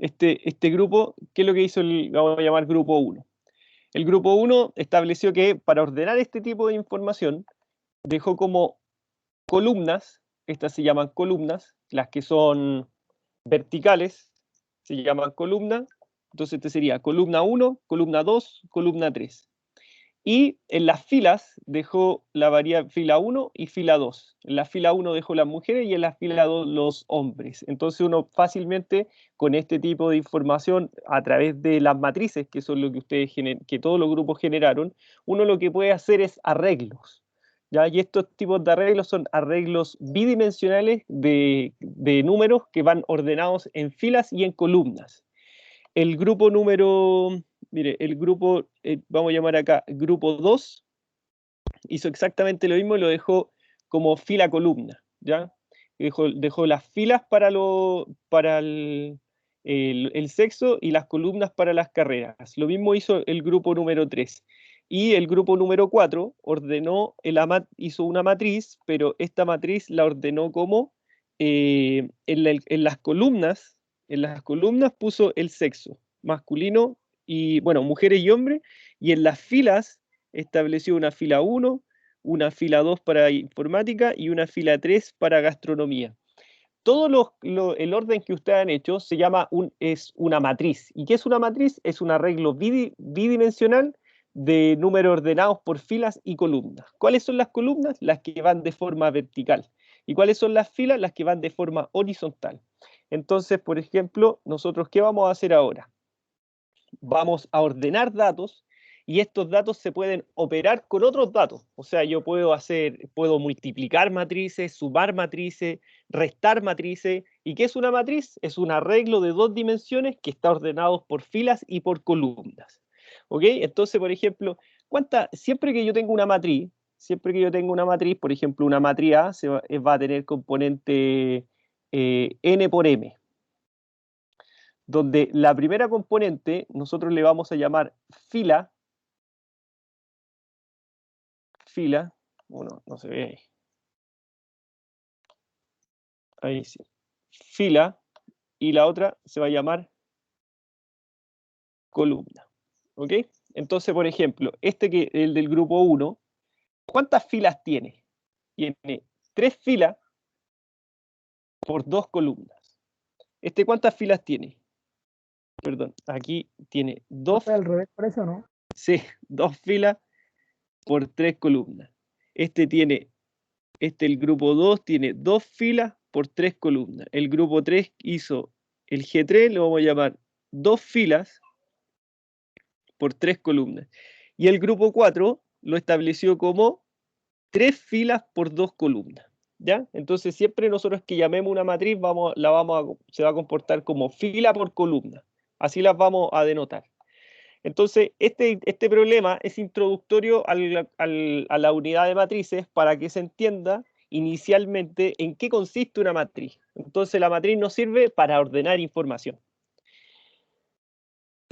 este grupo, ¿qué es lo que hizo vamos a llamar grupo 1? El grupo 1 estableció que para ordenar este tipo de información, dejó como columnas, estas se llaman columnas, las que son verticales se llaman columna, entonces este sería columna 1, columna 2, columna 3. Y en las filas dejó la variable fila 1 y fila 2. En la fila 1 dejó las mujeres y en la fila 2 los hombres. Entonces uno fácilmente con este tipo de información a través de las matrices, que son lo que que todos los grupos generaron, uno lo que puede hacer es arreglos. ¿Ya? Y estos tipos de arreglos son arreglos bidimensionales de números que van ordenados en filas y en columnas. El grupo número, mire, el grupo, vamos a llamar acá, grupo 2, hizo exactamente lo mismo y lo dejó como fila-columna, ¿ya? Dejó las filas para el sexo y las columnas para las carreras. Lo mismo hizo el grupo número 3. Y el grupo número 4 hizo una matriz, pero esta matriz la ordenó como en las columnas puso el sexo masculino y, bueno, mujeres y hombres, y en las filas estableció una fila 1, una fila 2 para informática y una fila 3 para gastronomía. Todo el orden que ustedes han hecho es una matriz. ¿Y qué es una matriz? Es un arreglo bidimensional de números ordenados por filas y columnas. ¿Cuáles son las columnas? Las que van de forma vertical. ¿Y cuáles son las filas? Las que van de forma horizontal. Entonces, por ejemplo, nosotros, ¿qué vamos a hacer ahora? Vamos a ordenar datos y estos datos se pueden operar con otros datos. O sea, yo puedo multiplicar matrices, sumar matrices, restar matrices. ¿Y qué es una matriz? Es un arreglo de dos dimensiones que está ordenado por filas y por columnas. ¿Ok? Entonces, por ejemplo, siempre que yo tengo una matriz, por ejemplo, una matriz A va a tener componente n por m, donde la primera componente nosotros le vamos a llamar fila, bueno, no se ve ahí sí, fila, y la otra se va a llamar columna, ¿ok? Entonces, por ejemplo, el del grupo 1, ¿cuántas filas tiene? Tiene 3 filas por 2 columnas. ¿Cuántas filas tiene? Perdón, aquí tiene 2, al revés, por eso, ¿no? sí, 2 filas por 3 columnas. El grupo 2 tiene 2 filas por 3 columnas. El grupo 3 hizo el G3, lo vamos a llamar 2 filas por 3 columnas. Y el grupo 4 lo estableció como 3 filas por 2 columnas. ¿Ya? Entonces siempre nosotros que llamemos una matriz se va a comportar como fila por columna. Así las vamos a denotar. Entonces, este problema es introductorio a la unidad de matrices para que se entienda inicialmente en qué consiste una matriz. Entonces, la matriz nos sirve para ordenar información.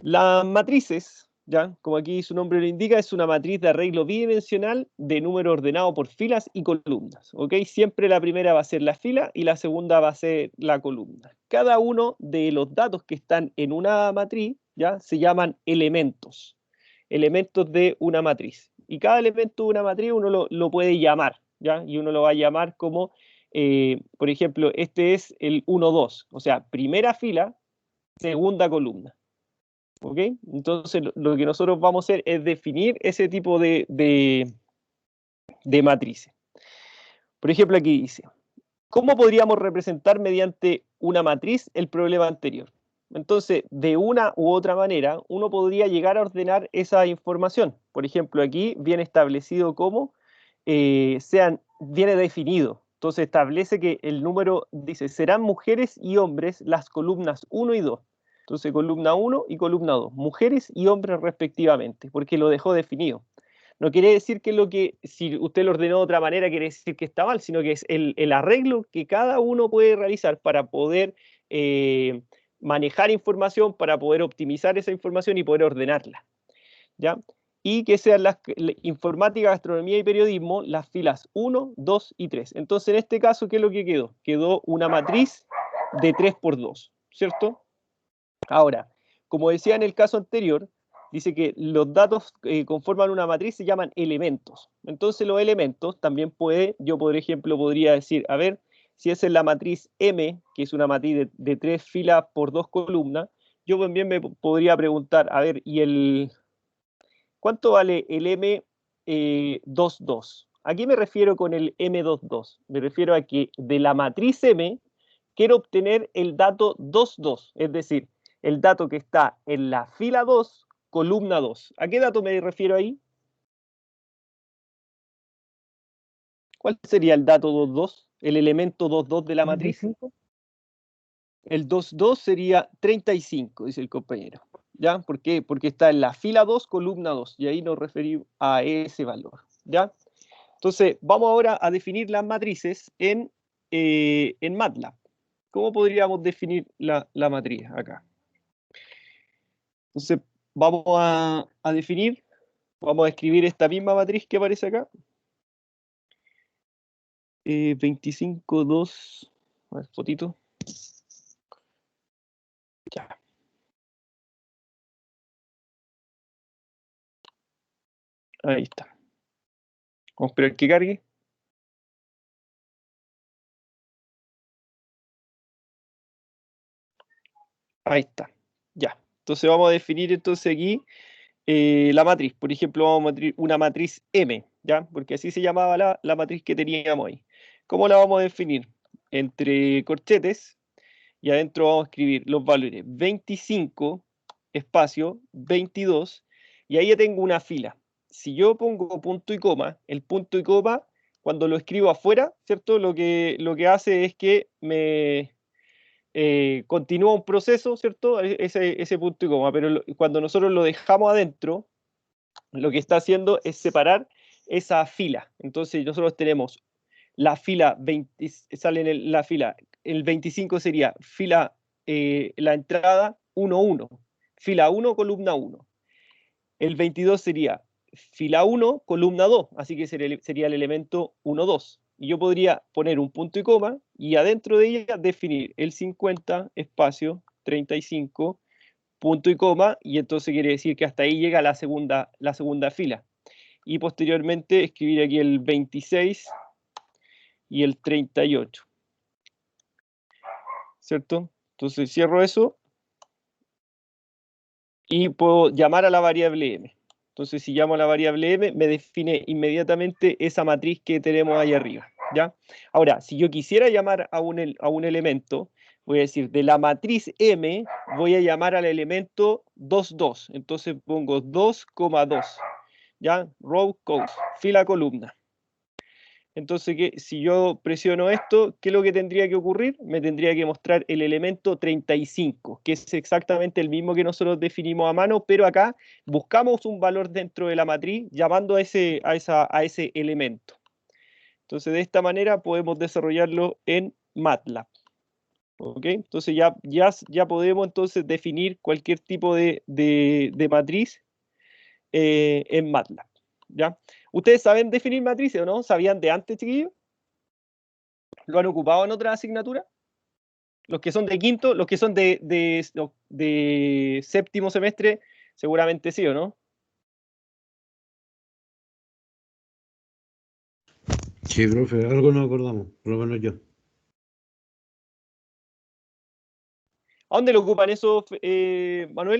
Las matrices, ya, como aquí su nombre lo indica, es una matriz de arreglo bidimensional de número ordenado por filas y columnas. ¿Ok? Siempre la primera va a ser la fila y la segunda va a ser la columna. Cada uno de los datos que están en una matriz, ya, se llaman elementos de una matriz. Y cada elemento de una matriz uno lo puede llamar, ¿ya? Y uno lo va a llamar como, por ejemplo, este es el 1, 2, o sea, primera fila, segunda columna. ¿Ok? Entonces, lo que nosotros vamos a hacer es definir ese tipo de matrices. Por ejemplo, aquí dice, ¿cómo podríamos representar mediante una matriz el problema anterior? Entonces, de una u otra manera, uno podría llegar a ordenar esa información. Por ejemplo, aquí viene establecido como viene definido. Entonces, establece que el número, dice, serán mujeres y hombres las columnas 1 y 2. Entonces, columna 1 y columna 2, mujeres y hombres respectivamente, porque lo dejó definido. No quiere decir si usted lo ordenó de otra manera, quiere decir que está mal, sino que es el arreglo que cada uno puede realizar para poder manejar información, para poder optimizar esa información y poder ordenarla, ¿ya? Y que sean informática, gastronomía y periodismo, las filas 1, 2 y 3. Entonces, en este caso, ¿qué es lo que quedó? Quedó una matriz de 3 por 2, ¿cierto? Ahora, como decía en el caso anterior, dice que los datos conforman una matriz, se llaman elementos. Entonces los elementos también yo por ejemplo podría decir, a ver, si esa es la matriz M, que es una matriz de 3 filas por 2 columnas, yo también me podría preguntar, a ver, ¿cuánto vale el M22? ¿A qué me refiero con el M22? Me refiero a que de la matriz M quiero obtener el dato 22, es decir, el dato que está en la fila 2, columna 2. ¿A qué dato me refiero ahí? ¿Cuál sería el dato 22? El elemento 22 de la matriz. 35. El 22 sería 35, dice el compañero. ¿Ya? ¿Por qué? Porque está en la fila 2, columna 2, y ahí nos referimos a ese valor. ¿Ya? Entonces, vamos ahora a definir las matrices en MATLAB. ¿Cómo podríamos definir la matriz acá? Entonces, vamos a escribir esta misma matriz que aparece acá. 25, 2, a ver, fotito. Ya. Ahí está. Vamos a esperar que cargue. Ahí está. Ya. Entonces vamos a definir entonces aquí la matriz. Por ejemplo, vamos a meter una matriz M, ¿ya? Porque así se llamaba la matriz que teníamos ahí. ¿Cómo la vamos a definir? Entre corchetes, y adentro vamos a escribir los valores 25, espacio, 22, y ahí ya tengo una fila. Si yo pongo punto y coma, el punto y coma, cuando lo escribo afuera, ¿cierto? Lo que hace es que me continúa un proceso, ¿cierto? Ese punto y coma, pero cuando nosotros lo dejamos adentro, lo que está haciendo es separar esa fila. Entonces nosotros tenemos la fila 20, sale en la fila, el 25 sería fila, la entrada 1, 1, fila 1, columna 1. El 22 sería fila 1, columna 2, así que sería el elemento 1, 2. Y yo podría poner un punto y coma y adentro de ella definir el 50, espacio, 35, punto y coma, y entonces quiere decir que hasta ahí llega la segunda fila. Y posteriormente escribir aquí el 26 y el 38. ¿Cierto? Entonces cierro eso y puedo llamar a la variable m. Entonces si llamo a la variable m, me define inmediatamente esa matriz que tenemos ahí arriba. ¿Ya? Ahora, si yo quisiera llamar a un elemento, voy a decir, de la matriz m, voy a llamar al elemento 2, 2. Entonces pongo 2,2. ¿Ya? Row, coast, fila, columna. Entonces, si yo presiono esto, ¿qué es lo que tendría que ocurrir? Me tendría que mostrar el elemento 35, que es exactamente el mismo que nosotros definimos a mano, pero acá buscamos un valor dentro de la matriz llamando a ese elemento. Entonces, de esta manera podemos desarrollarlo en MATLAB. ¿Ok? Entonces ya podemos entonces definir cualquier tipo de matriz en MATLAB. ¿Ya? ¿Ustedes saben definir matrices o no? ¿Sabían de antes, chiquillos? ¿Lo han ocupado en otra asignatura? Los que son de quinto, los que son de séptimo semestre, seguramente sí, ¿o no? Sí, profe, algo nos acordamos, por lo menos yo. ¿A dónde lo ocupan eso, Manuel?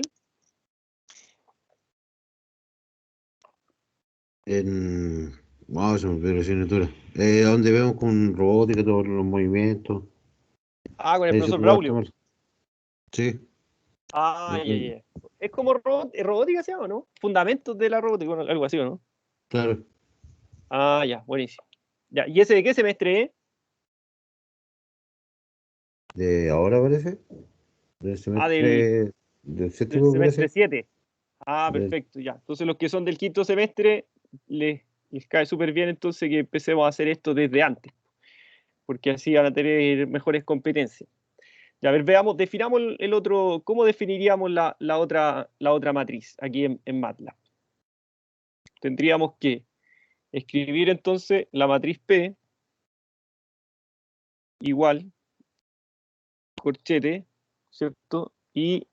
Wow, se me olvidó la asignatura. Donde vemos con robótica todos los movimientos. Ah, con el Ahí se profesor ocupa Braulio. tomar. Sí. Ah, ya, eh, ya. Es como robótica, ¿sí o no? Fundamentos de la robótica, bueno, algo así, ¿o no? claro. Ah, ya, buenísimo. Ya, ¿y ese de qué semestre es? De ahora parece. Del Ah, semestre. Del del séptimo semestre parece. 7. Ah, Del- perfecto, ya. Entonces los que son del quinto semestre, les cae súper bien entonces que empecemos a hacer esto desde antes, porque así van a tener mejores competencias. Ya, a ver, veamos, definamos el otro, ¿cómo definiríamos la otra matriz aquí en MATLAB? Tendríamos que escribir entonces la matriz P igual, corchete, ¿cierto? Y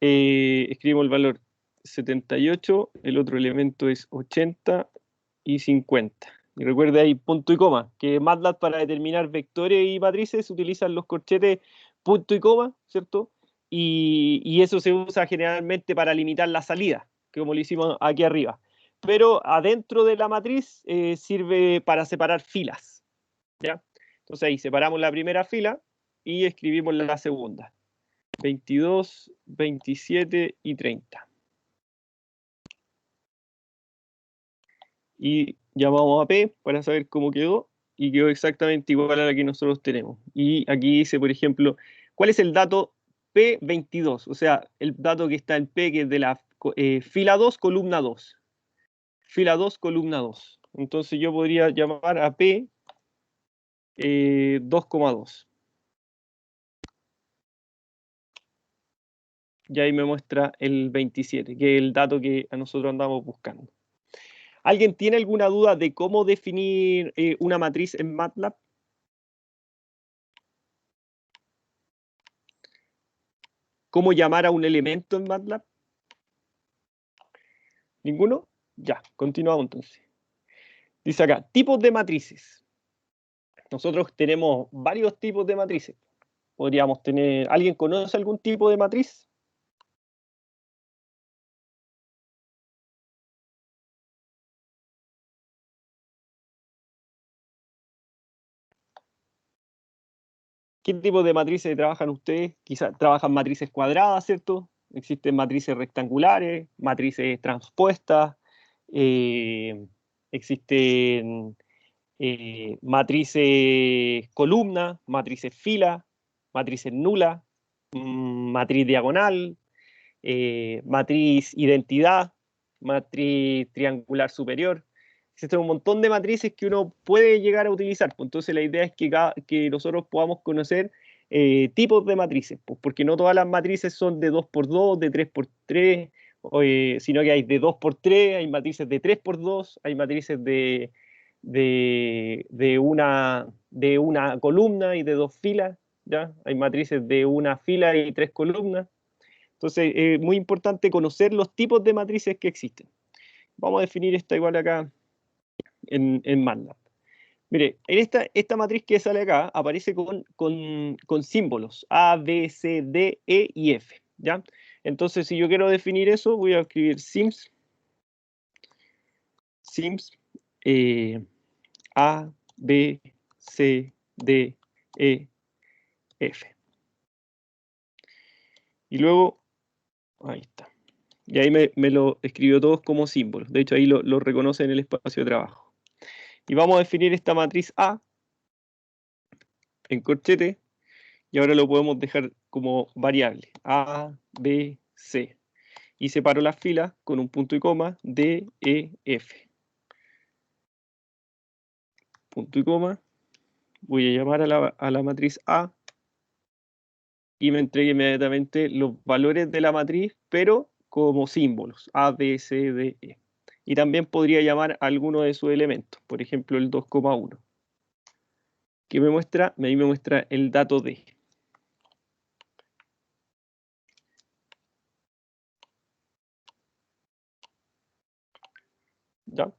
escribimos el valor 78, el otro elemento es 80 y 50. Y recuerde ahí punto y coma, que MATLAB para determinar vectores y matrices utilizan los corchetes punto y coma, ¿cierto? Y eso se usa generalmente para limitar la salida, como lo hicimos aquí arriba. Pero adentro de la matriz sirve para separar filas, ¿ya? Entonces ahí separamos la primera fila y escribimos la segunda. 22, 27 y 30. Y llamamos a P para saber cómo quedó y quedó exactamente igual a la que nosotros tenemos. Y aquí dice, por ejemplo, ¿cuál es el dato P22? O sea, el dato que está en P, que es de la fila 2, columna 2. Fila 2, columna 2. Entonces yo podría llamar a P 2,2. Y ahí me muestra el 27, que es el dato que a nosotros andamos buscando. ¿Alguien tiene alguna duda de cómo definir una matriz en MATLAB? ¿Cómo llamar a un elemento en MATLAB? ¿Ninguno? Ya, continuamos entonces. Dice acá, tipos de matrices. Nosotros tenemos varios tipos de matrices. Podríamos tener... ¿Alguien conoce algún tipo de matriz? ¿Qué tipo de matrices trabajan ustedes? Quizás trabajan matrices cuadradas, ¿cierto? Existen matrices rectangulares, matrices transpuestas, existen matrices columna, matrices fila, matrices nula, matriz diagonal, matriz identidad, matriz triangular superior. Existen un montón de matrices que uno puede llegar a utilizar. Pues entonces la idea es que nosotros podamos conocer tipos de matrices, pues porque no todas las matrices son de 2x2, de 3x3, sino que hay de 2x3, hay matrices de 3x2, hay matrices de una columna y de dos filas, ¿ya? Hay matrices de una fila y tres columnas. Entonces, es muy importante conocer los tipos de matrices que existen. Vamos a definir esta igual acá en MATLAB. Mire, en esta matriz que sale acá aparece con símbolos A, B, C, D, E y F, ¿ya? Entonces, si yo quiero definir eso, voy a escribir sims A, B, C, D, E, F. Y luego, ahí está. Y ahí me lo escribió todos como símbolos. De hecho, ahí lo reconoce en el espacio de trabajo. Y vamos a definir esta matriz A en corchete. Y ahora lo podemos dejar como variable. A, B, C. Y separo las filas con un punto y coma. D, E, F. Punto y coma. Voy a llamar a la matriz A. Y me entregue inmediatamente los valores de la matriz, pero como símbolos. A, B, C, D, E. Y también podría llamar a alguno de sus elementos. Por ejemplo, el 2,1. ¿Qué me muestra? Ahí me muestra el dato D. ¿Ya?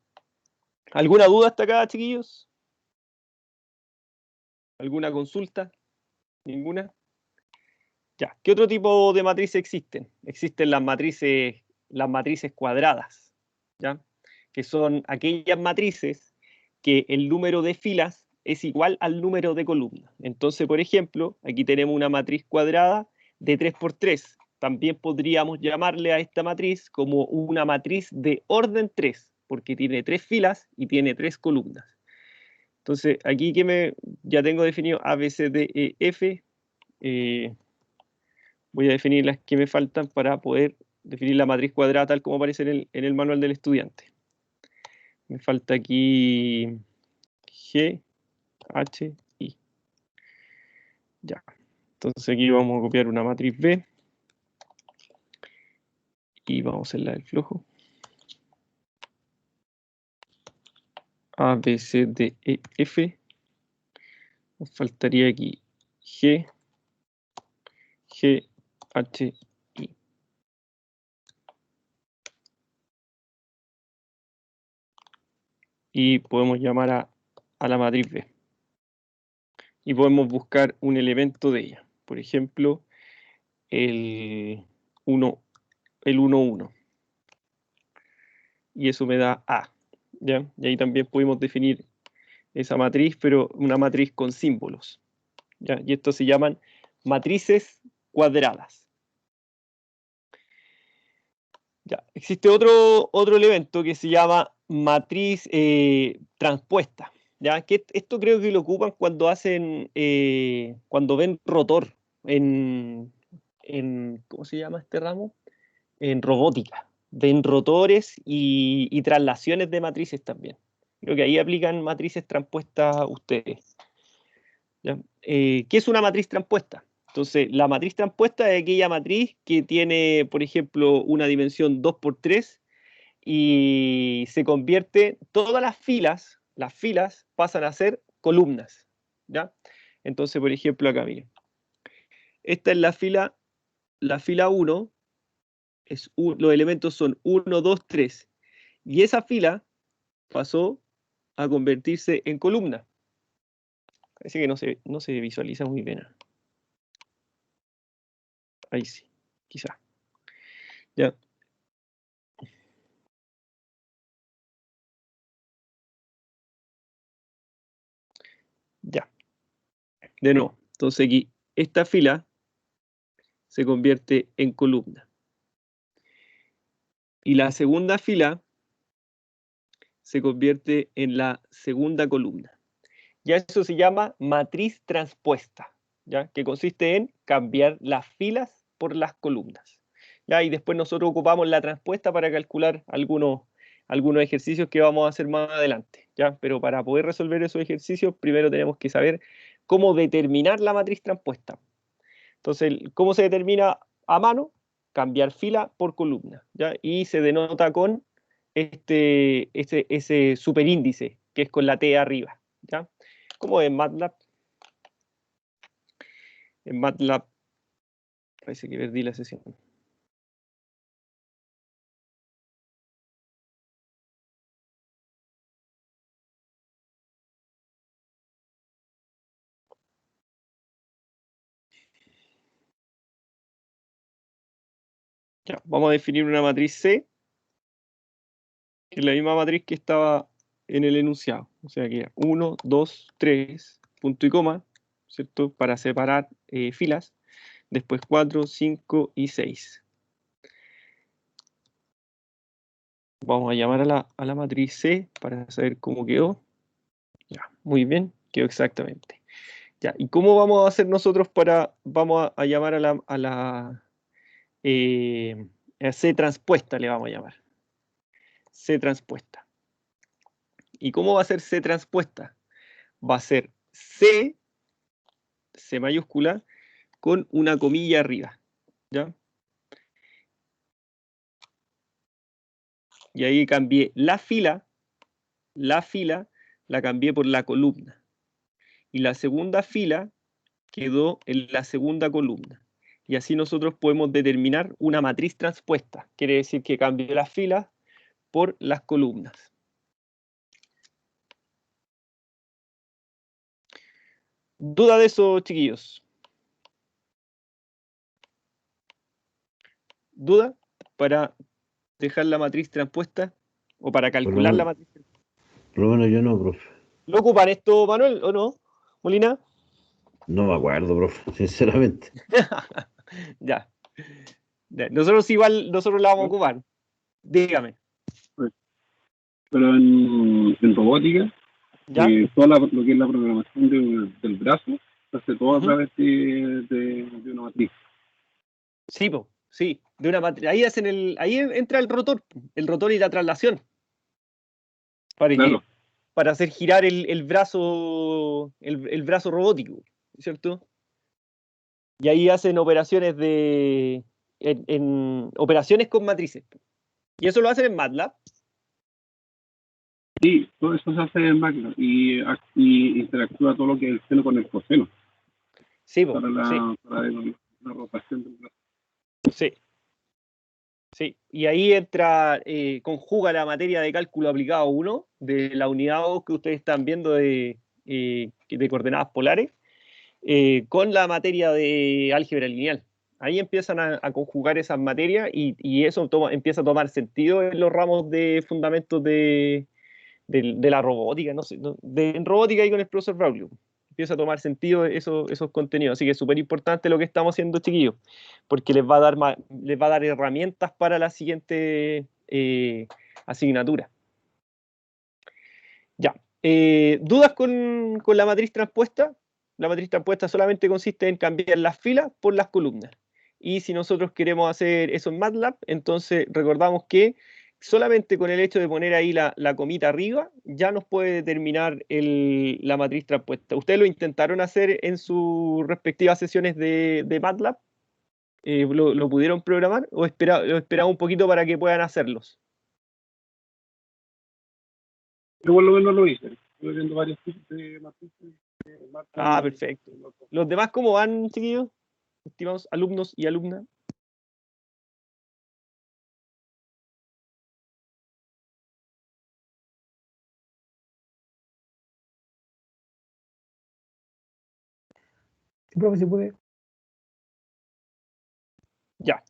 ¿Alguna duda hasta acá, chiquillos? ¿Alguna consulta? ¿Ninguna? Ya. ¿Qué otro tipo de matrices existen? Existen las matrices cuadradas, ¿ya? Que son aquellas matrices que el número de filas es igual al número de columnas. Entonces, por ejemplo, aquí tenemos una matriz cuadrada de 3x3. También podríamos llamarle a esta matriz como una matriz de orden 3, porque tiene 3 filas y tiene 3 columnas. Entonces, aquí ya tengo definido A, B, C, D, E, F. Voy a definir las que me faltan para poder definir la matriz cuadrada tal como aparece en el manual del estudiante. Me falta aquí G, H, I. Ya. Entonces aquí vamos a copiar una matriz B y vamos a hacer la del flujo. A, B, C, D, E, F. Nos faltaría aquí G, H, I. y podemos llamar a la matriz B. Y podemos buscar un elemento de ella. Por ejemplo, el 1, 1. Y eso me da A. ¿Ya? Y ahí también podemos definir esa matriz, pero una matriz con símbolos. ¿Ya? Y estos se llaman matrices cuadradas. Ya. Existe otro elemento que se llama matriz transpuesta. ¿Ya? Que esto creo que lo ocupan cuando cuando ven rotor ¿cómo se llama este ramo? En robótica. Ven rotores y traslaciones de matrices también. Creo que ahí aplican matrices transpuestas ustedes. ¿Ya? ¿Qué es una matriz transpuesta? Entonces, la matriz transpuesta es aquella matriz que tiene, por ejemplo, una dimensión 2×3 y se convierte, todas las filas pasan a ser columnas. ¿Ya? Entonces, por ejemplo, acá, miren. Esta es la fila 1, los elementos son 1, 2, 3. Y esa fila pasó a convertirse en columna. Parece que no se visualiza muy bien. Ahí sí, quizá. Ya. Ya. De nuevo. Entonces aquí, esta fila se convierte en columna. Y la segunda fila se convierte en la segunda columna. Ya eso se llama matriz transpuesta, ¿ya? Que consiste en cambiar las filas por las columnas. ¿Ya? Y después nosotros ocupamos la transpuesta para calcular algunos ejercicios que vamos a hacer más adelante. ¿Ya? Pero para poder resolver esos ejercicios, primero tenemos que saber cómo determinar la matriz transpuesta. Entonces, ¿cómo se determina a mano? Cambiar fila por columna, ¿ya? Y se denota con ese superíndice, que es con la T arriba, ¿ya? Como en MATLAB. En MATLAB, parece que perdí la sesión. Ya, vamos a definir una matriz C, que es la misma matriz que estaba en el enunciado. O sea que 1, 2, 3, punto y coma, ¿cierto? Para separar filas. Después 4, 5 y 6. Vamos a llamar a la matriz C para saber cómo quedó. Ya, muy bien, quedó exactamente. Ya, ¿y cómo vamos a hacer nosotros vamos a llamar a C transpuesta, le vamos a llamar. C transpuesta. ¿Y cómo va a ser C transpuesta? Va a ser C mayúscula, con una comilla arriba. ¿Ya? Y ahí cambié la fila la cambié por la columna. Y la segunda fila quedó en la segunda columna. Y así nosotros podemos determinar una matriz transpuesta. Quiere decir que cambio las filas por las columnas. ¿Duda de eso, chiquillos? ¿Duda para dejar la matriz transpuesta o para calcular la matriz transpuesta? Por lo menos yo no, profe. ¿Lo ocupan esto, Manuel, o no? ¿Molina? No me acuerdo, profe, sinceramente. Ya. Nosotros la vamos a ocupar. Dígame. Pero en robótica, ¿Ya? lo que es la programación del brazo, se hace todo a través de una matriz. Sí, sí, de una matriz. Ahí entra el rotor y la traslación. Claro. Para hacer girar el brazo robótico, ¿cierto? Y ahí hacen operaciones operaciones con matrices. Y eso lo hacen en MATLAB. Sí, todo eso se hace en máquina y interactúa todo lo que es el seno con el coseno. Sí, para sí. la rotación del brazo. Sí. Sí, y ahí entra, conjuga la materia de cálculo aplicado 1 de la unidad 2 que ustedes están viendo de coordenadas polares, con la materia de álgebra lineal. Ahí empiezan a conjugar esas materias y eso empieza a tomar sentido en los ramos de fundamentos de la robótica, no sé, en robótica y con el profesor Braulio. Empieza a tomar sentido esos contenidos. Así que es súper importante lo que estamos haciendo, chiquillos, porque les va a dar herramientas para la siguiente asignatura. Ya. ¿Dudas con la matriz transpuesta? La matriz transpuesta solamente consiste en cambiar las filas por las columnas. Y si nosotros queremos hacer eso en MATLAB, entonces recordamos que solamente con el hecho de poner ahí la comita arriba, ya nos puede determinar la matriz transpuesta. ¿Ustedes lo intentaron hacer en sus respectivas sesiones de MATLAB? ¿Lo pudieron programar o esperaba un poquito para que puedan hacerlos? Yo por lo menos lo hice. Estuve viendo varios tipos de matrices. Perfecto. ¿Los demás cómo van, chiquillos? Estimados alumnos y alumnas. Sí, profe, se puede. Ya.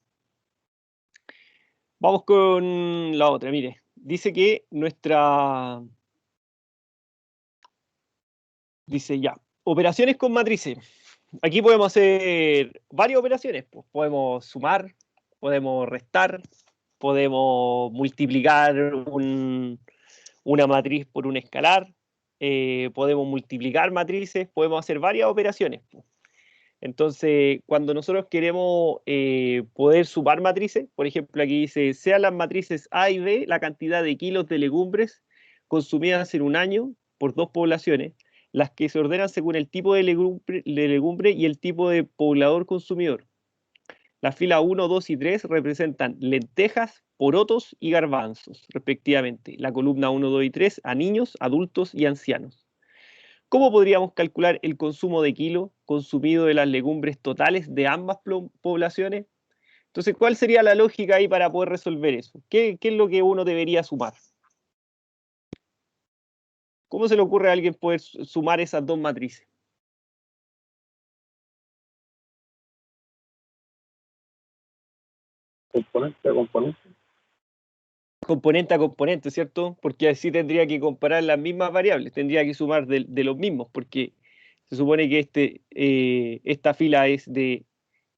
Vamos con la otra, mire. Dice que dice ya, operaciones con matrices. Aquí podemos hacer varias operaciones. Pues podemos sumar, podemos restar, podemos multiplicar una matriz por un escalar, podemos multiplicar matrices, podemos hacer varias operaciones. Pues. Entonces, cuando nosotros queremos poder sumar matrices, por ejemplo, aquí dice, sean las matrices A y B la cantidad de kilos de legumbres consumidas en un año por dos poblaciones, las que se ordenan según el tipo de legumbre y el tipo de poblador consumidor. Las filas 1, 2 y 3 representan lentejas, porotos y garbanzos, respectivamente. La columna 1, 2 y 3 a niños, adultos y ancianos. ¿Cómo podríamos calcular el consumo de kilo consumido de las legumbres totales de ambas poblaciones? Entonces, ¿cuál sería la lógica ahí para poder resolver eso? ¿Qué es lo que uno debería sumar? ¿Cómo se le ocurre a alguien poder sumar esas dos matrices? Componente a componente. Componente a componente, ¿cierto? Porque así tendría que comparar las mismas variables, tendría que sumar de los mismos, porque se supone que esta fila es de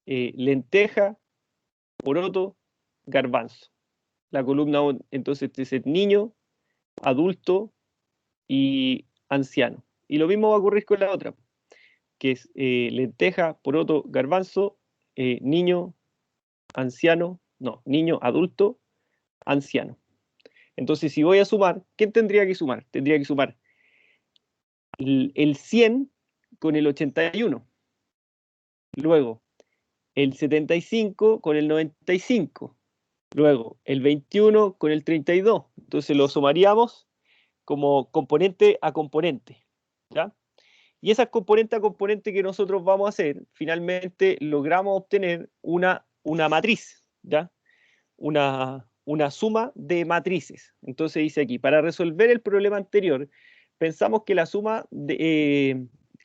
lenteja, poroto, garbanzo. La columna entonces es niño, adulto y anciano. Y lo mismo va a ocurrir con la otra, que es lenteja, poroto, garbanzo, niño, anciano, no, niño, adulto, anciano. Entonces, si voy a sumar, ¿qué tendría que sumar? Tendría que sumar el 100 con el 81. Luego, el 75 con el 95. Luego, el 21 con el 32. Entonces, lo sumaríamos como componente a componente. ¿Ya? Y esas componente a componente que nosotros vamos a hacer, finalmente logramos obtener una matriz. ¿Ya? Una suma de matrices. Entonces dice aquí, para resolver el problema anterior, pensamos que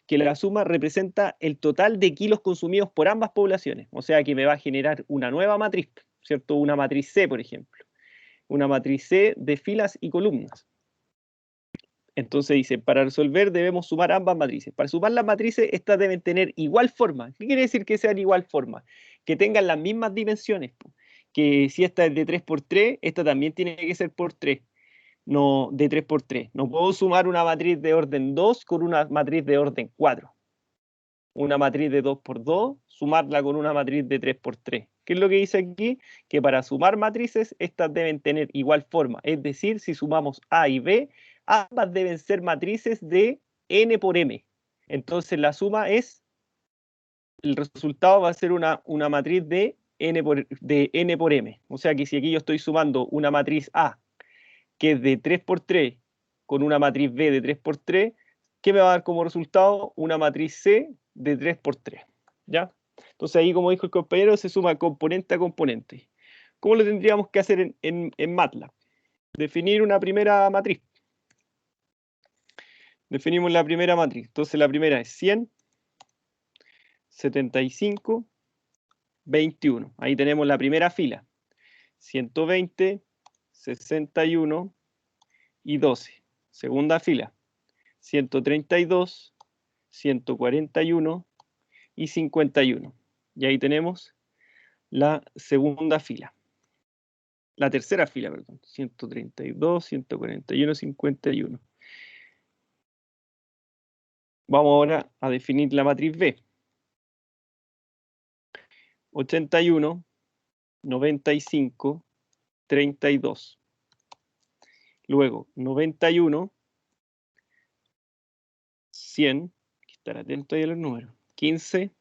que la suma representa el total de kilos consumidos por ambas poblaciones. O sea que me va a generar una nueva matriz, ¿cierto? Una matriz C, por ejemplo. Una matriz C de filas y columnas. Entonces dice, para resolver debemos sumar ambas matrices. Para sumar las matrices, estas deben tener igual forma. ¿Qué quiere decir que sean igual forma? Que tengan las mismas dimensiones. Que si esta es de 3 por 3, esta también tiene que ser por 3. No, de 3 por 3. No puedo sumar una matriz de orden 2 con una matriz de orden 4. Una matriz de 2 por 2, sumarla con una matriz de 3 por 3. ¿Qué es lo que dice aquí? Que para sumar matrices, estas deben tener igual forma. Es decir, si sumamos A y B, ambas deben ser matrices de n por m. Entonces la suma el resultado va a ser una matriz de n por m. O sea que si aquí yo estoy sumando una matriz A, que es de 3 por 3, con una matriz B de 3 por 3, ¿qué me va a dar como resultado? Una matriz C de 3 por 3. ¿Ya? Entonces ahí, como dijo el compañero, se suma componente a componente. ¿Cómo lo tendríamos que hacer en MATLAB? Definir una primera matriz. Definimos la primera matriz. Entonces la primera es 100, 75, 21. Ahí tenemos la primera fila. 120, 61 y 12. Segunda fila. 132, 141 y 51. Y ahí tenemos la segunda fila. La tercera fila, perdón. 132, 141, 51. Vamos ahora a definir la matriz B. 81, 95, 32. Luego, 91, 100. Hay que estar atento ahí a los números. 15,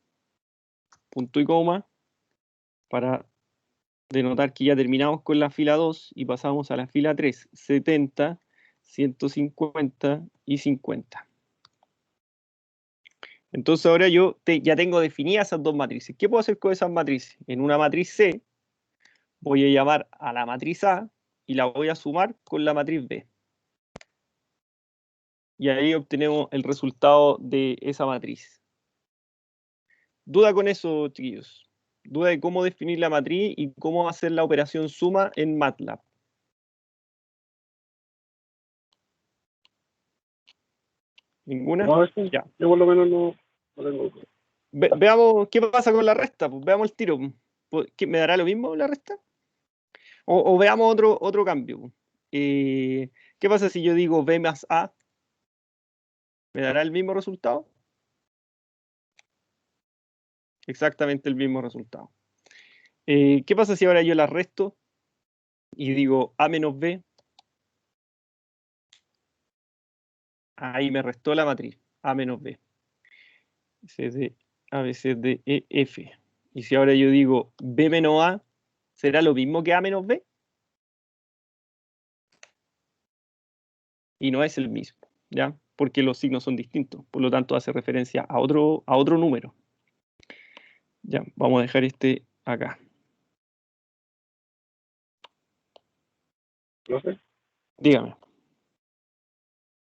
punto y coma, para denotar que ya terminamos con la fila 2 y pasamos a la fila 3. 70, 150 y 50. Entonces ahora yo ya tengo definidas esas dos matrices. ¿Qué puedo hacer con esas matrices? En una matriz C voy a llamar a la matriz A y la voy a sumar con la matriz B. Y ahí obtenemos el resultado de esa matriz. ¿Duda con eso, chiquillos? ¿Duda de cómo definir la matriz y cómo hacer la operación suma en MATLAB? ¿Ninguna? No, Ya. yo por lo menos no tengo. Veamos qué pasa con la resta, pues veamos el tiro. ¿Me dará lo mismo la resta? O veamos otro cambio. ¿Qué pasa si yo digo B más A? ¿Me dará el mismo resultado? Exactamente el mismo resultado. ¿Qué pasa si ahora yo la resto y digo A menos B? Ahí me restó la matriz, A menos B. C de A, B, C, D, E, F. Y si ahora yo digo B menos A, ¿será lo mismo que A menos B? Y no es el mismo, ¿ya? Porque los signos son distintos, por lo tanto hace referencia a otro número. Ya, vamos a dejar este acá. No sé. Dígame.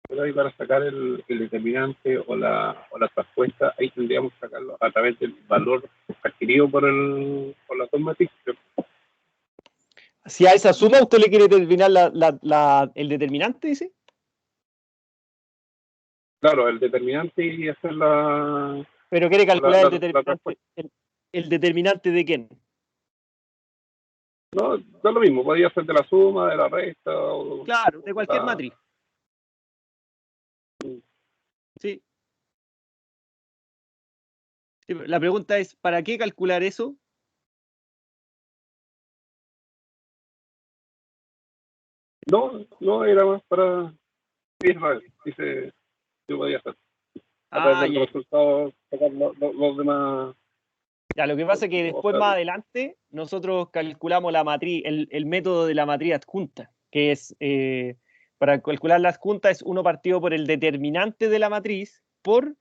Pero ahí para sacar el determinante o la respuesta, ahí tendríamos que sacarlo a través del valor adquirido por las dos matrices. Si a esa suma usted le quiere determinar el determinante, dice. Claro, el determinante y hacer Pero quiere calcular el la determinante. respuesta. ¿El determinante de quién? No, da lo mismo, podría ser de la suma, de la resta. O, Claro, de cualquier matriz. Sí. Sí, la pregunta es, ¿para qué calcular eso? No, era más para Israel, dice, yo podía hacer. A través del Ya. resultado, sacar los demás. Ya, lo que pasa es que después, más adelante, nosotros calculamos la matriz, el método de la matriz adjunta, que es, para calcular la adjunta es 1 partido por el determinante de la matriz por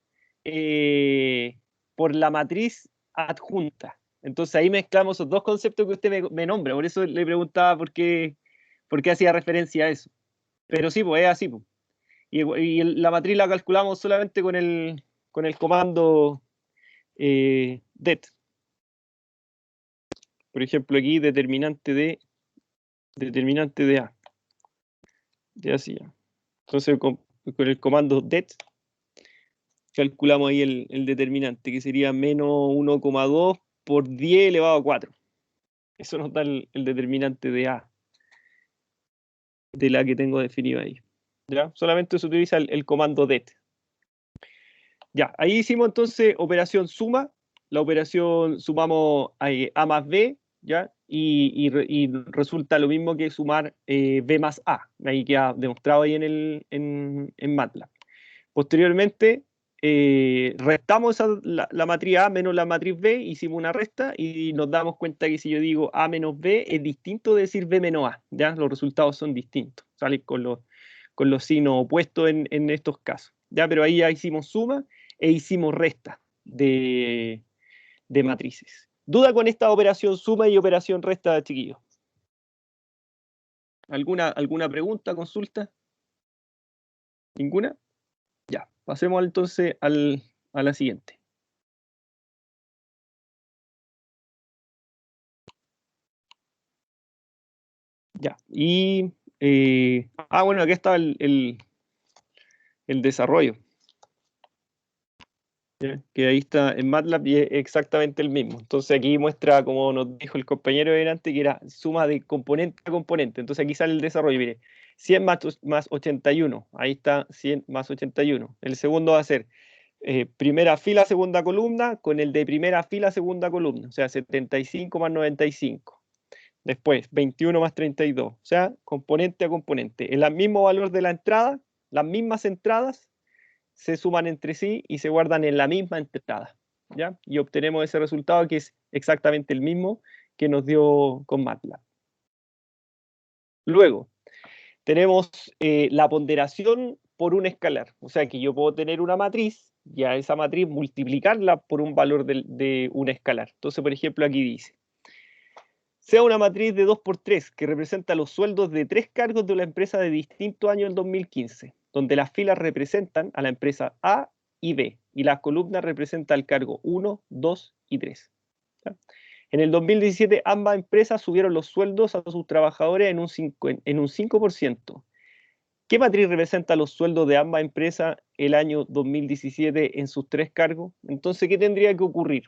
la matriz adjunta. Entonces ahí mezclamos esos dos conceptos que usted me nombra, por eso le preguntaba por qué hacía referencia a eso. Pero sí, pues es así, pues. Y la matriz la calculamos solamente con el comando det. Por ejemplo, aquí determinante de A. Ya así ya. Entonces con el comando det calculamos ahí el determinante, que sería menos 1,2 por 10 elevado a 4. Eso nos da el determinante de A, de la que tengo definido ahí. ¿Ya? Solamente se utiliza el comando det. Ya, ahí hicimos entonces operación suma. La operación sumamos A más B, ¿ya? Y resulta lo mismo que sumar B más A. Ahí queda demostrado ahí en MATLAB. Posteriormente, restamos la matriz A menos la matriz B, hicimos una resta y nos damos cuenta que si yo digo A menos B es distinto de decir B menos A, ¿ya? Los resultados son distintos, salen con los signos opuestos en estos casos, ¿ya? Pero ahí ya hicimos suma e hicimos resta de matrices. ¿Duda con esta operación suma y operación resta, chiquillos? ¿Alguna pregunta, consulta? ¿Ninguna? Ya, pasemos entonces a la siguiente. Ya, y bueno, aquí está el desarrollo. ¿Ya? Que ahí está en MATLAB y es exactamente el mismo. Entonces aquí muestra, como nos dijo el compañero delante, que era suma de componente a componente. Entonces aquí sale el desarrollo, mire, 100 más 81. Ahí está 100 más 81. El segundo va a ser primera fila, segunda columna, con el de primera fila, segunda columna. O sea, 75 más 95. Después, 21 más 32. O sea, componente a componente. En el mismo valor de la entrada, las mismas entradas se suman entre sí y se guardan en la misma entrada, ¿ya? Y obtenemos ese resultado que es exactamente el mismo que nos dio con MATLAB. Luego, tenemos la ponderación por un escalar. O sea que yo puedo tener una matriz y a esa matriz multiplicarla por un valor de un escalar. Entonces, por ejemplo, aquí dice, sea una matriz de 2×3 que representa los sueldos de 3 cargos de una empresa de distinto año del 2015, donde las filas representan a la empresa A y B, y las columnas representan el cargo 1, 2 y 3. ¿Ya? En el 2017, ambas empresas subieron los sueldos a sus trabajadores en un 5%. ¿Qué matriz representa los sueldos de ambas empresas el año 2017 en sus 3 cargos? Entonces, ¿qué tendría que ocurrir?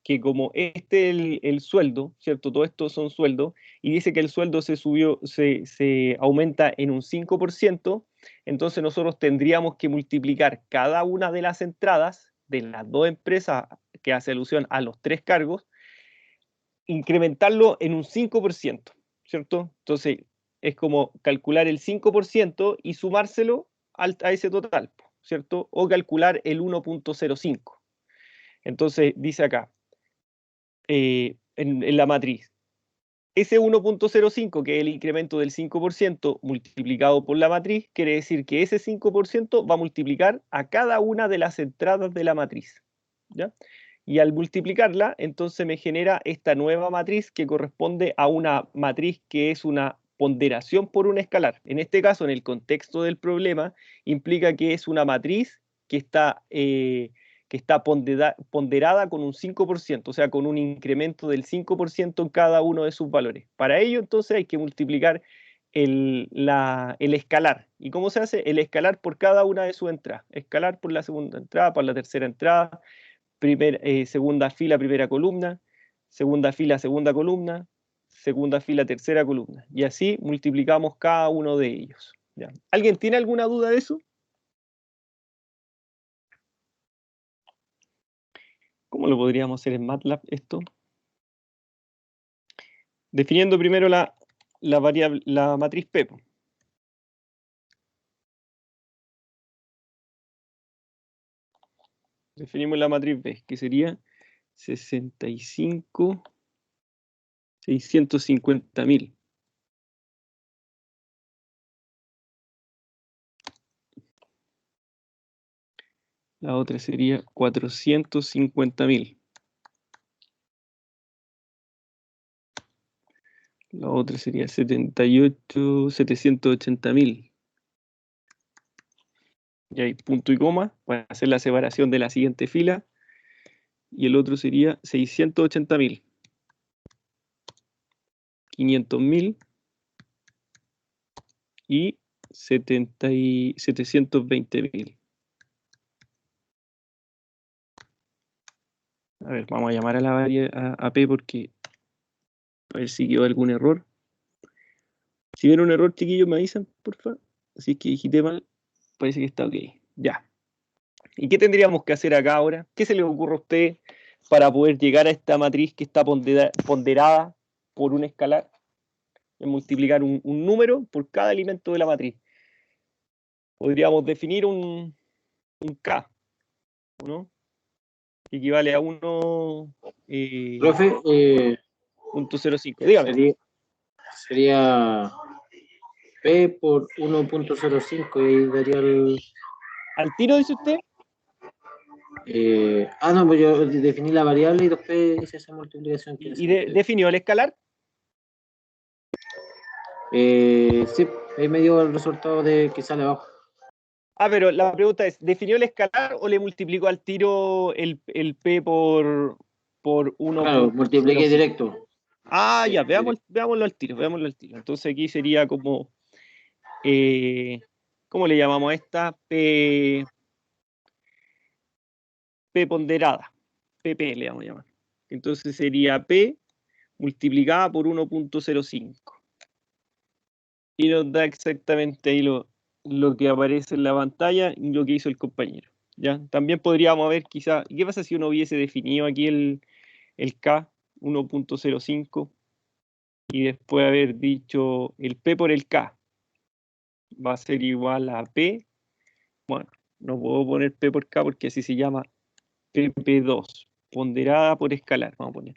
Que como el sueldo, ¿cierto? Todo esto son sueldos, y dice que el sueldo se aumenta en un 5%, entonces nosotros tendríamos que multiplicar cada una de las entradas de las dos empresas que hace alusión a los 3 cargos, incrementarlo en un 5%, ¿cierto? Entonces es como calcular el 5% y sumárselo a ese total, ¿cierto? O calcular el 1.05. Entonces dice acá, en la matriz. Ese 1.05, que es el incremento del 5% multiplicado por la matriz, quiere decir que ese 5% va a multiplicar a cada una de las entradas de la matriz, ¿ya? Y al multiplicarla, entonces me genera esta nueva matriz que corresponde a una matriz que es una ponderación por un escalar. En este caso, en el contexto del problema, implica que es una matriz que está ponderada con un 5%, o sea, con un incremento del 5% en cada uno de sus valores. Para ello, entonces, hay que multiplicar el escalar. ¿Y cómo se hace? El escalar por cada una de sus entradas. Escalar por la segunda entrada, por la tercera entrada, segunda fila, primera columna, segunda fila, segunda columna, segunda fila, tercera columna. Y así multiplicamos cada uno de ellos. ¿Ya? ¿Alguien tiene alguna duda de eso? ¿Cómo lo podríamos hacer en MATLAB esto? Definiendo primero la variable, la matriz P. Definimos la matriz B, que sería 65.650.000. La otra sería 450.000. La otra sería 780.000. Y hay punto y coma para hacer la separación de la siguiente fila. Y el otro sería 680.000. 500.000 y 720.000. A ver, vamos a llamar a la variable a P porque a ver si quedó algún error. Si ven un error, chiquillos, me avisan, por favor. Así es que digité mal, parece que está ok. Ya. ¿Y qué tendríamos que hacer acá ahora? ¿Qué se le ocurre a usted para poder llegar a esta matriz que está ponderada por un escalar? Es multiplicar un número por cada elemento de la matriz. Podríamos definir un K, ¿no? Que equivale a 1. Profe, 0.05. Dígame. sería P por 1.05 y ahí daría el... ¿Al tiro dice usted? No, pues yo definí la variable y después hice esa multiplicación. ¿Y definió el escalar? Sí, ahí me dio el resultado de que sale abajo. Ah, pero la pregunta es, ¿definió el escalar o le multiplicó al tiro el P por Claro, multipliqué 1.05? directo. Ah, ya, Directo. veámoslo al tiro, veámoslo al tiro. Entonces aquí sería como, ¿cómo le llamamos a esta? P ponderada, PP le vamos a llamar. Entonces sería P multiplicada por 1.05. Y nos da exactamente ahí lo que aparece en la pantalla y lo que hizo el compañero. ¿Ya? También podríamos ver quizá, ¿qué pasa si uno hubiese definido aquí el K 1.05 y después haber dicho el P por el K va a ser igual a P? Bueno, no puedo poner P por K porque así se llama PP2, ponderada por escalar, vamos a poner.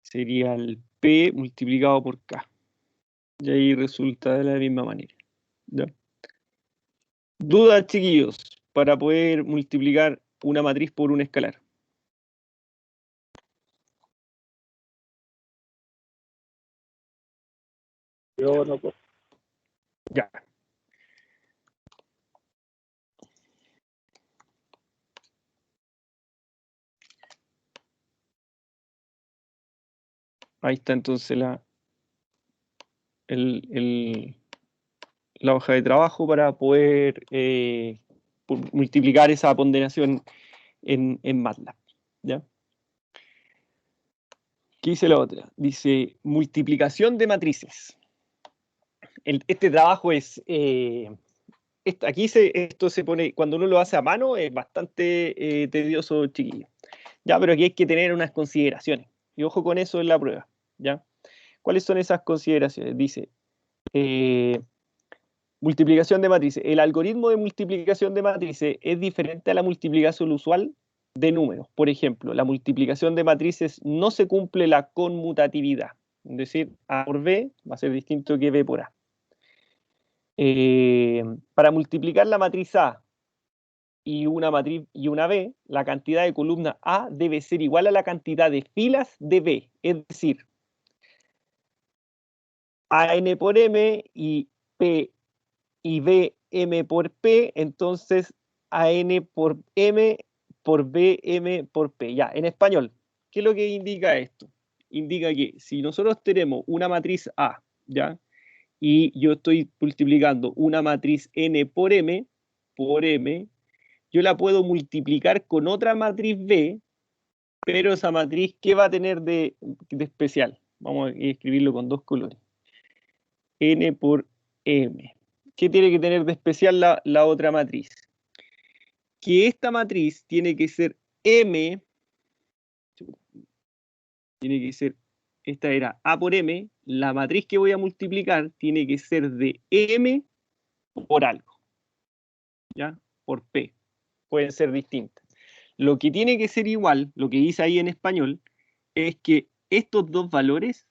Sería el P multiplicado por K. Y ahí resulta de la misma manera. ¿Ya? Dudas, chiquillos, para poder multiplicar una matriz por un escalar. Yo no puedo. Ya. Ahí está entonces la hoja de trabajo para poder multiplicar esa ponderación en MATLAB. ¿Ya? ¿Qué dice la otra? Dice multiplicación de matrices. Este trabajo es... esto se pone, cuando uno lo hace a mano, es bastante tedioso, chiquillo. Ya, pero aquí hay que tener unas consideraciones. Y ojo con eso en la prueba. ¿Ya? ¿Cuáles son esas consideraciones? Dice, multiplicación de matrices. El algoritmo de multiplicación de matrices es diferente a la multiplicación usual de números. Por ejemplo, la multiplicación de matrices no se cumple la conmutatividad. Es decir, A por B va a ser distinto que B por A. Para multiplicar la matriz A y una matriz y una B, la cantidad de columnas A debe ser igual a la cantidad de filas de B. Es decir, AN por M y P y B M por P, entonces AN por M por B M por P. Ya, en español, ¿qué es lo que indica esto? Indica que si nosotros tenemos una matriz A, ¿ya? Y yo estoy multiplicando una matriz N por M, yo la puedo multiplicar con otra matriz B, pero esa matriz, ¿qué va a tener de especial? Vamos a escribirlo con dos colores. N por M. ¿Qué tiene que tener de especial la otra matriz? Que esta matriz tiene que ser M, tiene que ser, esta era A por M, la matriz que voy a multiplicar tiene que ser de M por algo, ¿ya? Por P. Pueden ser distintas. Lo que tiene que ser igual, lo que dice ahí en español, es que estos dos valores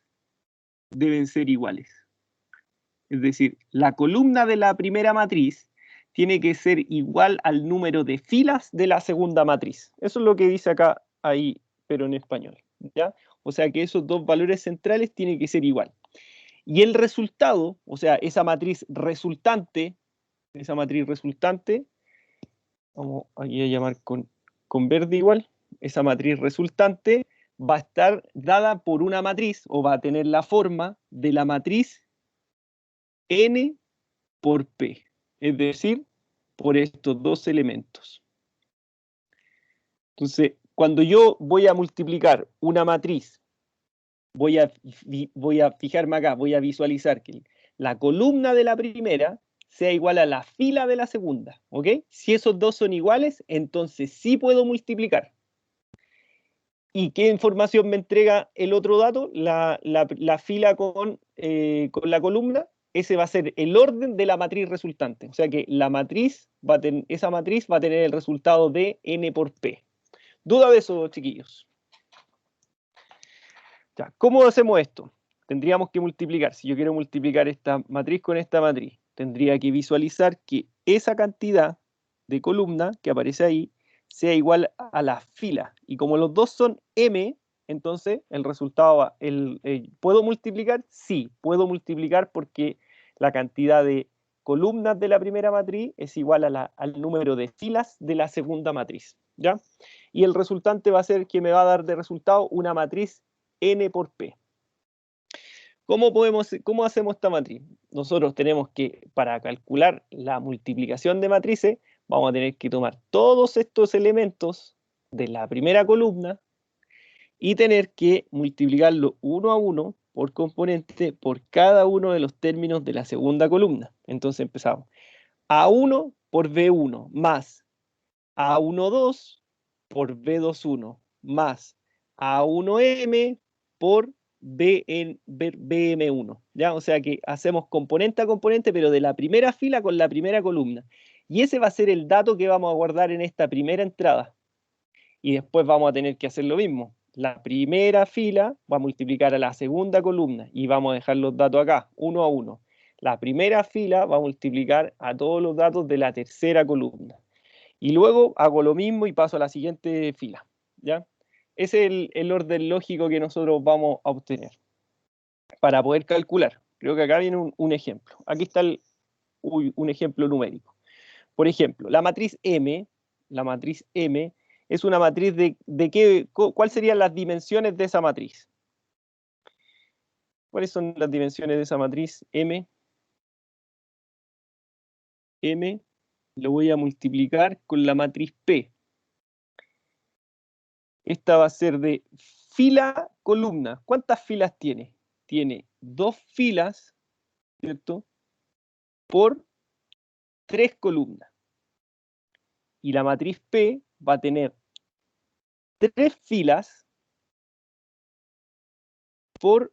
deben ser iguales. Es decir, la columna de la primera matriz tiene que ser igual al número de filas de la segunda matriz. Eso es lo que dice acá, ahí, pero en español. ¿Ya? O sea que esos dos valores centrales tienen que ser igual. Y el resultado, o sea, esa matriz resultante, vamos aquí a llamar con verde igual, esa matriz resultante va a estar dada por una matriz, o va a tener la forma de la matriz N por P, es decir, por estos dos elementos. Entonces, cuando yo voy a multiplicar una matriz, voy a fijarme acá, voy a visualizar que la columna de la primera sea igual a la fila de la segunda, ¿ok? Si esos dos son iguales, entonces sí puedo multiplicar. ¿Y qué información me entrega el otro dato? La fila con la columna. Ese va a ser el orden de la matriz resultante. O sea que esa matriz va a tener el resultado de N por P. ¿Duda de eso, chiquillos? Ya, ¿cómo hacemos esto? Tendríamos que multiplicar. Si yo quiero multiplicar esta matriz con esta matriz, tendría que visualizar que esa cantidad de columna que aparece ahí sea igual a la fila. Y como los dos son M, entonces el resultado va, ¿puedo multiplicar? Sí, puedo multiplicar porque la cantidad de columnas de la primera matriz es igual al número de filas de la segunda matriz, ¿ya? Y el resultante va a ser que me va a dar de resultado una matriz n por p. ¿Cómo hacemos esta matriz? Nosotros tenemos que, para calcular la multiplicación de matrices, vamos a tener que tomar todos estos elementos de la primera columna y tener que multiplicarlo uno a uno por componente por cada uno de los términos de la segunda columna. Entonces empezamos. A1 por B1 más A12 por B21 más A1M por BM1. ¿Ya? O sea que hacemos componente a componente, pero de la primera fila con la primera columna. Y ese va a ser el dato que vamos a guardar en esta primera entrada. Y después vamos a tener que hacer lo mismo. La primera fila va a multiplicar a la segunda columna y vamos a dejar los datos acá, uno a uno. La primera fila va a multiplicar a todos los datos de la tercera columna. Y luego hago lo mismo y paso a la siguiente fila, ¿ya? Ese es el orden lógico que nosotros vamos a obtener para poder calcular. Creo que acá viene un ejemplo. Aquí está un ejemplo numérico. Por ejemplo, la matriz M es una matriz de qué, ¿cuáles serían las dimensiones de esa matriz? ¿Cuáles son las dimensiones de esa matriz M? M lo voy a multiplicar con la matriz P. Esta va a ser de fila, columna. ¿Cuántas filas tiene? Tiene 2 filas, ¿cierto? Por 3 columnas. Y la matriz P va a tener 3 filas por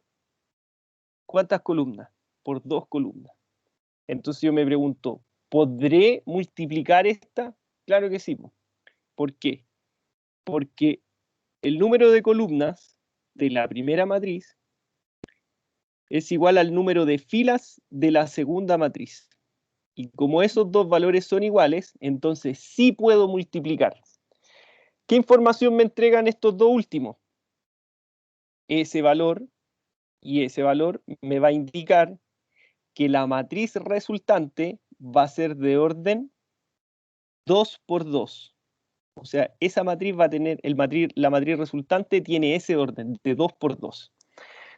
¿cuántas columnas? Por 2 columnas. Entonces yo me pregunto, ¿podré multiplicar esta? Claro que sí. ¿Por qué? Porque el número de columnas de la primera matriz es igual al número de filas de la segunda matriz. Y como esos dos valores son iguales, entonces sí puedo multiplicar. ¿Qué información me entregan estos dos últimos? Ese valor, y ese valor me va a indicar que la matriz resultante va a ser de orden 2 por 2. O sea, esa matriz va a tener, la matriz resultante tiene ese orden de 2 por 2.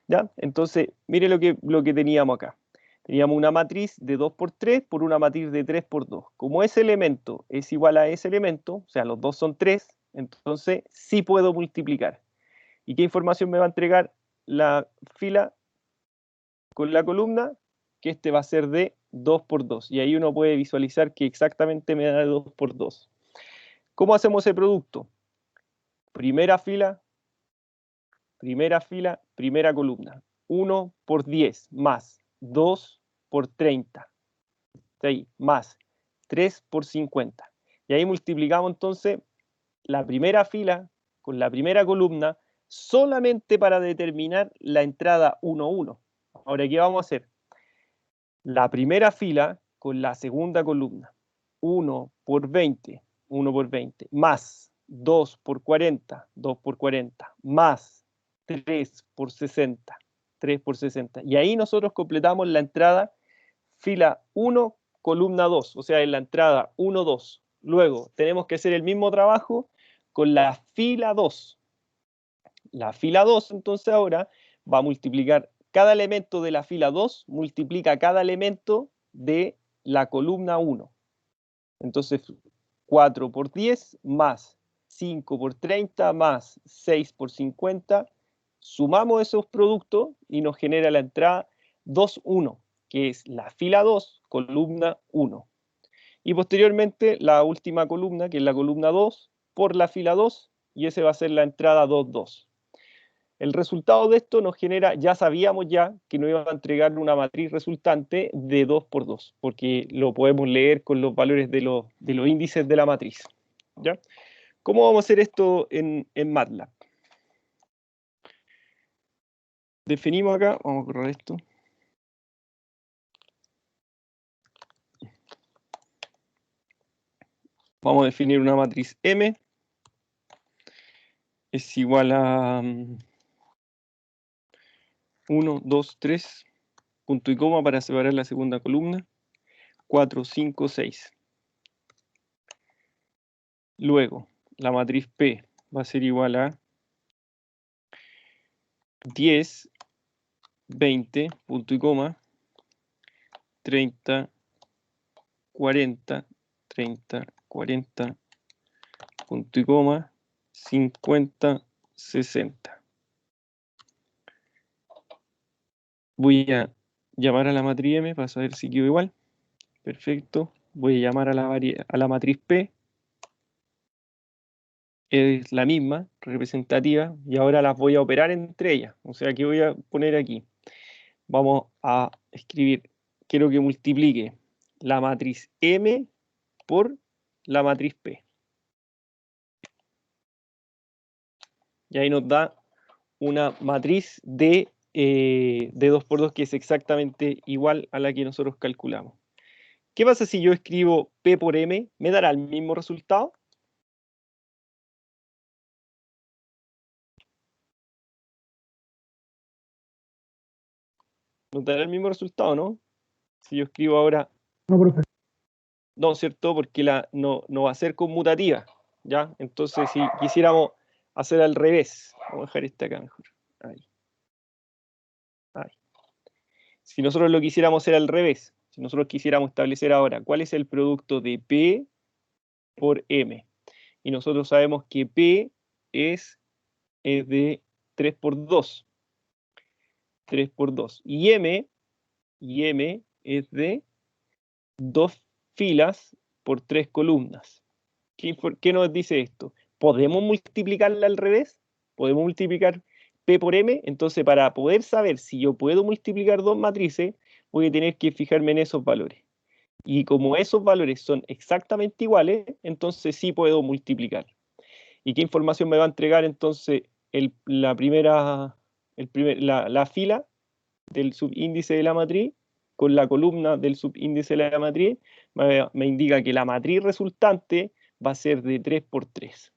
¿Ya? Entonces, mire lo que teníamos acá. Teníamos una matriz de 2 por 3 por una matriz de 3 por 2. Como ese elemento es igual a ese elemento, o sea, los dos son 3, entonces sí puedo multiplicar. ¿Y qué información me va a entregar la fila con la columna? Que este va a ser de 2 por 2. Y ahí uno puede visualizar que exactamente me da de 2 por 2. ¿Cómo hacemos ese producto? Primera fila, primera columna. 1 por 10 más 2 por 30. ¿Sí? Más 3 por 50. Y ahí multiplicamos entonces la primera fila con la primera columna solamente para determinar la entrada 1, 1. Ahora, ¿qué vamos a hacer? La primera fila con la segunda columna. 1 por 20, 1 por 20, más 2 por 40, 2 por 40, más 3 por 60, 3 por 60. Y ahí nosotros completamos la entrada fila 1, columna 2, o sea, en la entrada 1, 2. Luego tenemos que hacer el mismo trabajo con la fila 2. La fila 2, entonces ahora va a multiplicar cada elemento de la fila 2, multiplica cada elemento de la columna 1. Entonces, 4 por 10 más 5 por 30 más 6 por 50. Sumamos esos productos y nos genera la entrada 2, 1, que es la fila 2, columna 1. Y posteriormente la última columna, que es la columna 2, por la fila 2, y esa va a ser la entrada 2, 2. El resultado de esto nos genera, ya sabíamos ya que nos iba a entregar una matriz resultante de 2 por 2, porque lo podemos leer con los valores de los índices de la matriz. ¿Ya? ¿Cómo vamos a hacer esto en MATLAB? Definimos acá, vamos a correr esto. Vamos a definir una matriz M. Es igual a 1, 2, 3, punto y coma para separar la segunda columna, 4, 5, 6. Luego, la matriz P va a ser igual a 10, 20, punto y coma, 30, 40, 30, 40, punto y coma, 50, 60. Voy a llamar a la matriz M para saber si quedó igual. Perfecto. Voy a llamar a la matriz P. Es la misma, representativa, y ahora las voy a operar entre ellas. O sea, ¿qué voy a poner aquí? Vamos a escribir, quiero que multiplique la matriz M por la matriz P. Y ahí nos da una matriz de 2 por 2 que es exactamente igual a la que nosotros calculamos. ¿Qué pasa si yo escribo P por M? ¿Me dará el mismo resultado? Nos dará el mismo resultado, ¿no? Si yo escribo ahora... No, profe. No, ¿cierto? Porque no va a ser conmutativa, ¿ya? Entonces, si quisiéramos hacer al revés, vamos a dejar esta acá mejor. Ahí. Ahí. Si nosotros lo quisiéramos hacer al revés, si nosotros quisiéramos establecer ahora cuál es el producto de P por M, y nosotros sabemos que P es de 3 por 2. 3 por 2. Y M es de 2 filas por 3 columnas. ¿Qué nos dice esto? ¿Podemos multiplicarla al revés? ¿Podemos multiplicar P por M? Entonces, para poder saber si yo puedo multiplicar dos matrices, voy a tener que fijarme en esos valores. Y como esos valores son exactamente iguales, entonces sí puedo multiplicar. ¿Y qué información me va a entregar entonces la fila del subíndice de la matriz con la columna del subíndice de la matriz? Me indica que la matriz resultante va a ser de 3 por 3.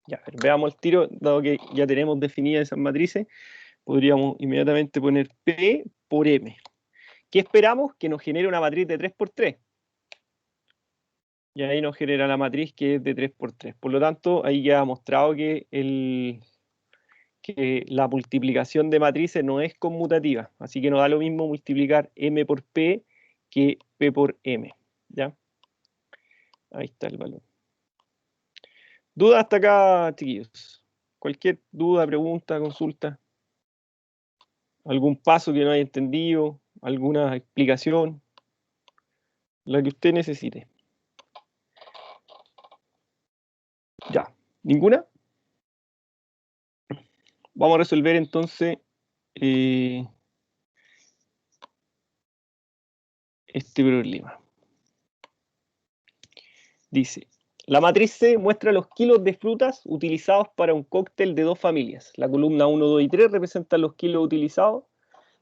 Ya, a ver, veamos el tiro, dado que ya tenemos definidas esas matrices, podríamos inmediatamente poner P por M. ¿Qué esperamos? Que nos genere una matriz de 3 por 3. Y ahí nos genera la matriz que es de 3 por 3. Por lo tanto, ahí ya ha mostrado que la multiplicación de matrices no es conmutativa. Así que nos da lo mismo multiplicar M por P que P por M. ¿Ya? Ahí está el valor. ¿Dudas hasta acá, chiquillos? Cualquier duda, pregunta, consulta. ¿Algún paso que no haya entendido? ¿Alguna explicación? La que usted necesite. Ya. ¿Ninguna? Vamos a resolver entonces este problema. Dice, la matriz C muestra los kilos de frutas utilizados para un cóctel de dos familias. La columna 1, 2 y 3 representan los kilos utilizados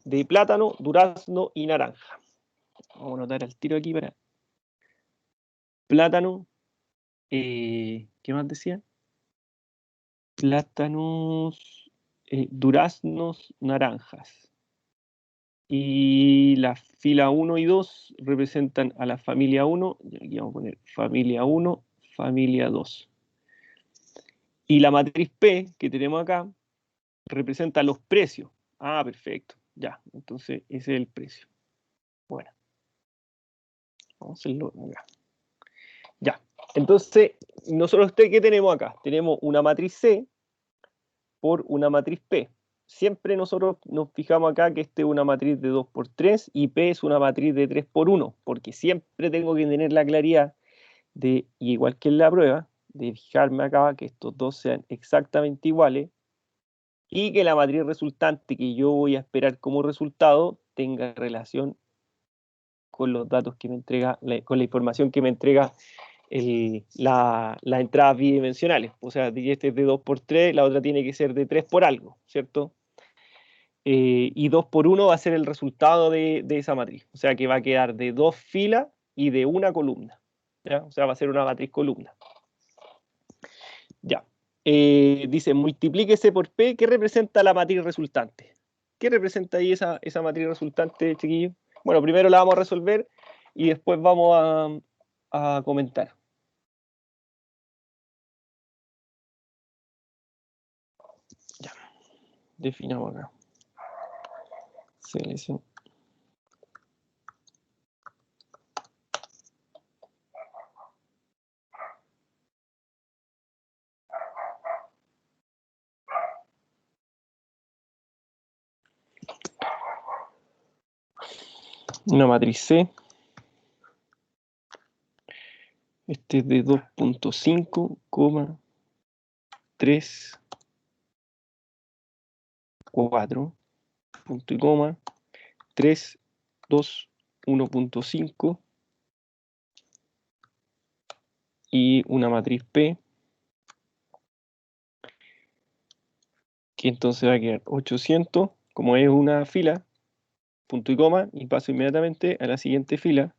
de plátano, durazno y naranja. Vamos a anotar al tiro aquí para plátano. ¿Qué más decía? Plátanos, duraznos, naranjas. Y la fila 1 y 2 representan a la familia 1. Y aquí vamos a poner familia 1, familia 2. Y la matriz P que tenemos acá representa los precios. Ah, perfecto. Ya, entonces ese es el precio. Bueno. Vamos a hacerlo acá. Ya. Entonces, nosotros, ¿qué tenemos acá? Tenemos una matriz C por una matriz P. Siempre nosotros nos fijamos acá que este es una matriz de 2 por 3 y P es una matriz de 3 por 1, porque siempre tengo que tener la claridad de, igual que en la prueba, de fijarme acá que estos dos sean exactamente iguales y que la matriz resultante que yo voy a esperar como resultado tenga relación con los datos que me entrega, con la información que me entrega las entradas bidimensionales. O sea, este es de 2 por 3, la otra tiene que ser de 3 por algo, ¿cierto? Y 2 por 1 va a ser el resultado de esa matriz. O sea, que va a quedar de 2 filas y de una columna. ¿Ya? O sea, va a ser una matriz columna. Ya. Dice, multiplíquese por P, ¿qué representa la matriz resultante? ¿qué representa ahí esa matriz resultante, chiquillos? Bueno, primero la vamos a resolver y después vamos a comentar. Ya, definamos acá. Selección. Una matriz C. Este es de 2.5, 3, 4, punto y coma, 3, 2, 1.5 y una matriz P, que entonces va a quedar 800, como es una fila, punto y coma, y paso inmediatamente a la siguiente fila,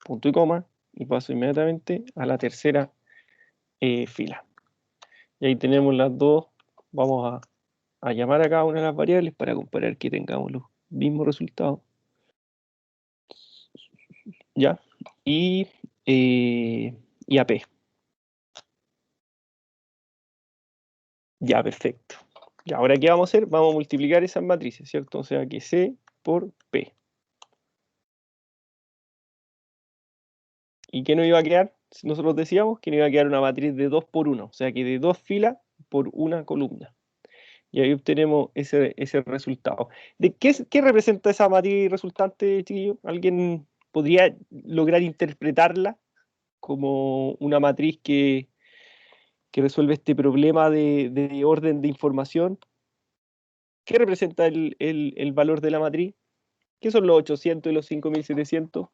punto y coma, y paso inmediatamente a la tercera fila. Y ahí tenemos las dos. Vamos a llamar a cada una de las variables para comparar que tengamos los mismos resultados. ¿Ya? Y AP. Ya, perfecto. Y ahora, ¿qué vamos a hacer? Vamos a multiplicar esas matrices, ¿cierto? O sea que C por P. ¿Y qué nos iba a quedar? Nosotros decíamos que nos iba a quedar una matriz de 2 por 1, o sea que de 2 filas por una columna. Y ahí obtenemos ese resultado. ¿De qué representa esa matriz resultante, chiquillo? ¿Alguien podría lograr interpretarla como una matriz que resuelve este problema de orden de información? ¿Qué representa el valor de la matriz? ¿Qué son los 800 y los 5700?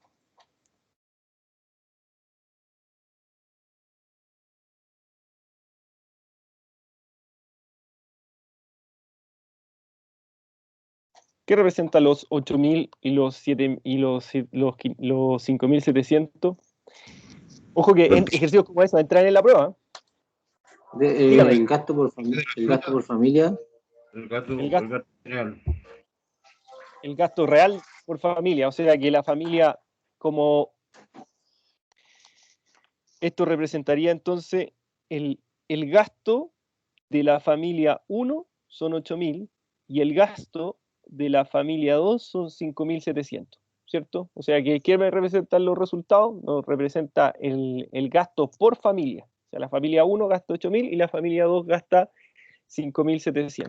¿Qué representa los 8000 y los 5700? Ojo que en ejercicios como eso entran en la prueba. Dígame. El gasto por familia. El gasto real. El gasto real por familia, o sea que la familia, como esto representaría entonces el gasto de la familia 1 son 8000 y el gasto de la familia 2 son 5700, ¿cierto? O sea que ¿qué me representan los resultados? Nos representa el gasto por familia. O sea, la familia 1 gasta 8000 y la familia 2 gasta 5700.